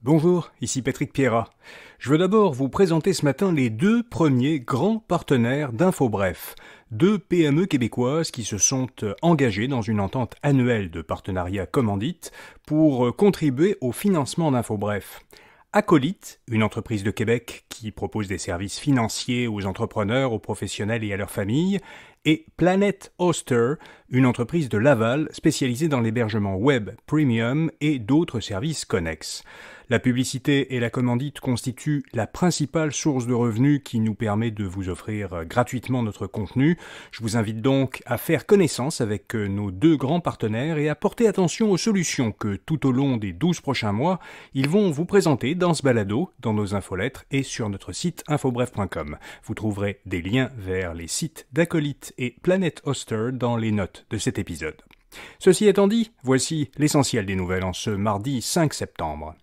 Bonjour, ici Patrick Pierrat. Je veux d'abord vous présenter ce matin les deux premiers grands partenaires d'InfoBref, deux PME québécoises qui se sont engagées dans une entente annuelle de partenariat commandite pour contribuer au financement d'InfoBref. Acolyte, une entreprise de Québec qui propose des services financiers aux entrepreneurs, aux professionnels et à leurs familles, et Planet Hoster, une entreprise de Laval spécialisée dans l'hébergement web premium et d'autres services connexes. La publicité et la commandite constituent la principale source de revenus qui nous permet de vous offrir gratuitement notre contenu. Je vous invite donc à faire connaissance avec nos deux grands partenaires et à porter attention aux solutions que tout au long des 12 prochains mois, ils vont vous présenter dans ce balado, dans nos infolettres et sur notre site infobref.com. Vous trouverez des liens vers les sites d'Acolyte et Planet Hoster dans les notes de cet épisode. Ceci étant dit, voici l'essentiel des nouvelles en ce mardi 5 septembre.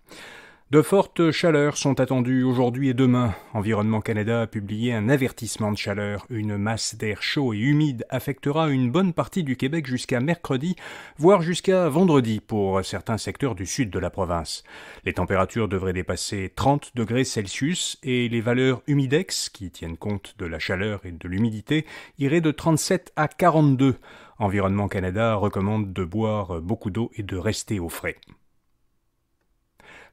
De fortes chaleurs sont attendues aujourd'hui et demain. Environnement Canada a publié un avertissement de chaleur. Une masse d'air chaud et humide affectera une bonne partie du Québec jusqu'à mercredi, voire jusqu'à vendredi pour certains secteurs du sud de la province. Les températures devraient dépasser 30 degrés Celsius et les valeurs humidex, qui tiennent compte de la chaleur et de l'humidité, iraient de 37 à 42. Environnement Canada recommande de boire beaucoup d'eau et de rester au frais.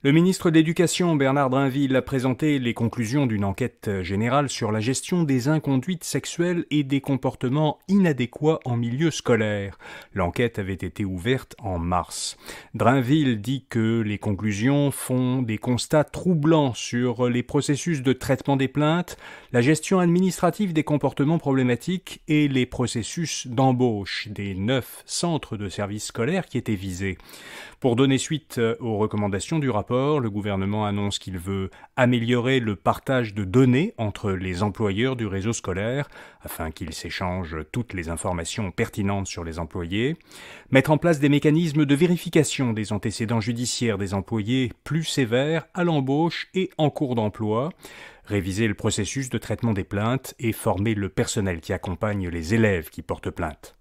Le ministre de l'Éducation, Bernard Drainville, a présenté les conclusions d'une enquête générale sur la gestion des inconduites sexuelles et des comportements inadéquats en milieu scolaire. L'enquête avait été ouverte en mars. Drainville dit que les conclusions font des constats troublants sur les processus de traitement des plaintes, la gestion administrative des comportements problématiques et les processus d'embauche des 9 centres de services scolaires qui étaient visés. Pour donner suite aux recommandations du rapport, le gouvernement annonce qu'il veut améliorer le partage de données entre les employeurs du réseau scolaire afin qu'ils s'échangent toutes les informations pertinentes sur les employés, mettre en place des mécanismes de vérification des antécédents judiciaires des employés plus sévères à l'embauche et en cours d'emploi, réviser le processus de traitement des plaintes et former le personnel qui accompagne les élèves qui portent plainte.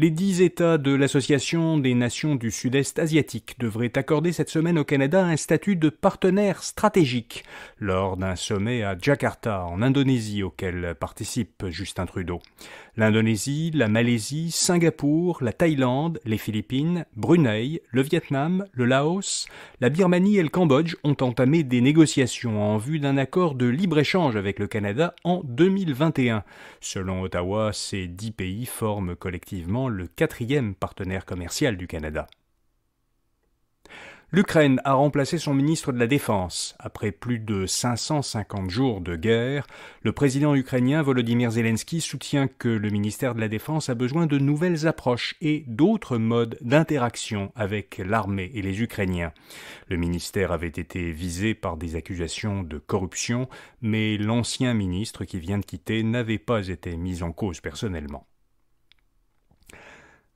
Les 10 États de l'Association des Nations du Sud-Est asiatique devraient accorder cette semaine au Canada un statut de partenaire stratégique lors d'un sommet à Jakarta, en Indonésie, auquel participe Justin Trudeau. L'Indonésie, la Malaisie, Singapour, la Thaïlande, les Philippines, Brunei, le Vietnam, le Laos, la Birmanie et le Cambodge ont entamé des négociations en vue d'un accord de libre-échange avec le Canada en 2021. Selon Ottawa, ces 10 pays forment collectivement le 4e partenaire commercial du Canada. L'Ukraine a remplacé son ministre de la Défense. Après plus de 550 jours de guerre, le président ukrainien Volodymyr Zelensky soutient que le ministère de la Défense a besoin de nouvelles approches et d'autres modes d'interaction avec l'armée et les Ukrainiens. Le ministère avait été visé par des accusations de corruption, mais l'ancien ministre qui vient de quitter n'avait pas été mis en cause personnellement.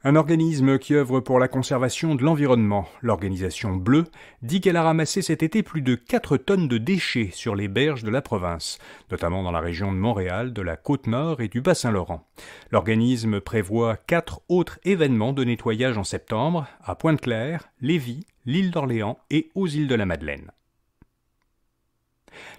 Un organisme qui œuvre pour la conservation de l'environnement, l'organisation Bleue, dit qu'elle a ramassé cet été plus de 4 tonnes de déchets sur les berges de la province, notamment dans la région de Montréal, de la Côte-Nord et du Bas-Saint-Laurent. L'organisme prévoit 4 autres événements de nettoyage en septembre, à Pointe-Claire, Lévis, l'île d'Orléans et aux îles de la Madeleine.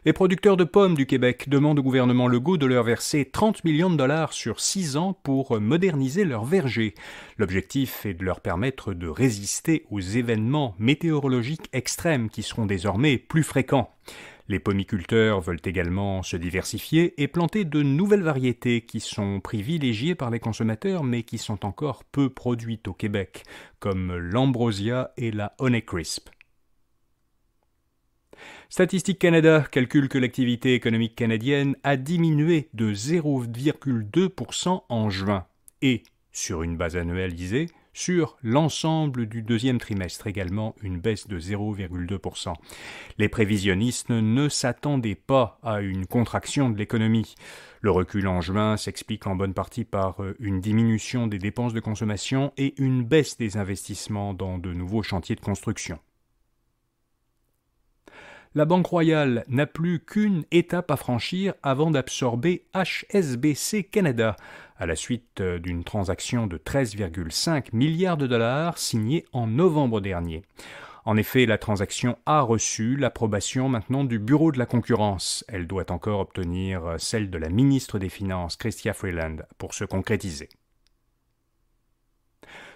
Les producteurs de pommes du Québec demandent au gouvernement Legault de leur verser 30 millions de dollars sur 6 ans pour moderniser leurs vergers. L'objectif est de leur permettre de résister aux événements météorologiques extrêmes qui seront désormais plus fréquents. Les pomiculteurs veulent également se diversifier et planter de nouvelles variétés qui sont privilégiées par les consommateurs mais qui sont encore peu produites au Québec, comme l'ambrosia et la Honeycrisp. Statistique Canada calcule que l'activité économique canadienne a diminué de 0,2% en juin et, sur une base annualisée, sur l'ensemble du deuxième trimestre également une baisse de 0,2%. Les prévisionnistes ne s'attendaient pas à une contraction de l'économie. Le recul en juin s'explique en bonne partie par une diminution des dépenses de consommation et une baisse des investissements dans de nouveaux chantiers de construction. La Banque Royale n'a plus qu'une étape à franchir avant d'absorber HSBC Canada, à la suite d'une transaction de 13,5 milliards de dollars signée en novembre dernier. En effet, la transaction a reçu l'approbation maintenant du Bureau de la concurrence. Elle doit encore obtenir celle de la ministre des Finances, Chrystia Freeland, pour se concrétiser.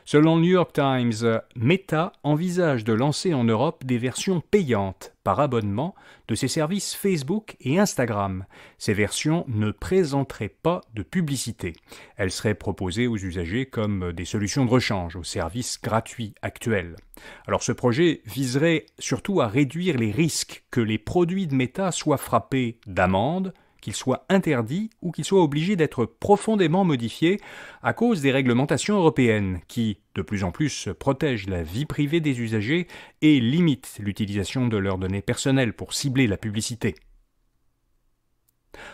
Selon le New York Times, Meta envisage de lancer en Europe des versions payantes par abonnement de ses services Facebook et Instagram. Ces versions ne présenteraient pas de publicité. Elles seraient proposées aux usagers comme des solutions de rechange aux services gratuits actuels. Alors ce projet viserait surtout à réduire les risques que les produits de Meta soient frappés d'amendes, qu'ils soient interdits ou qu'ils soient obligés d'être profondément modifiés à cause des réglementations européennes qui, de plus en plus, protègent la vie privée des usagers et limitent l'utilisation de leurs données personnelles pour cibler la publicité.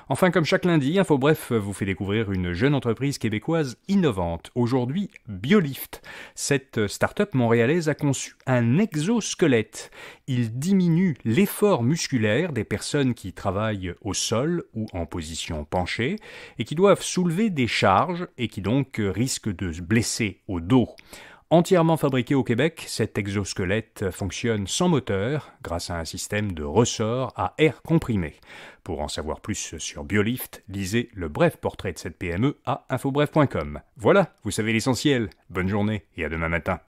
Enfin, comme chaque lundi, InfoBref vous fait découvrir une jeune entreprise québécoise innovante. Aujourd'hui, BioLift. Cette start-up montréalaise a conçu un exosquelette. Il diminue l'effort musculaire des personnes qui travaillent au sol ou en position penchée et qui doivent soulever des charges et qui donc risquent de se blesser au dos. Entièrement fabriqué au Québec, cet exosquelette fonctionne sans moteur grâce à un système de ressort à air comprimé. Pour en savoir plus sur BioLift, lisez le bref portrait de cette PME à infobref.com. Voilà, vous savez l'essentiel. Bonne journée et à demain matin.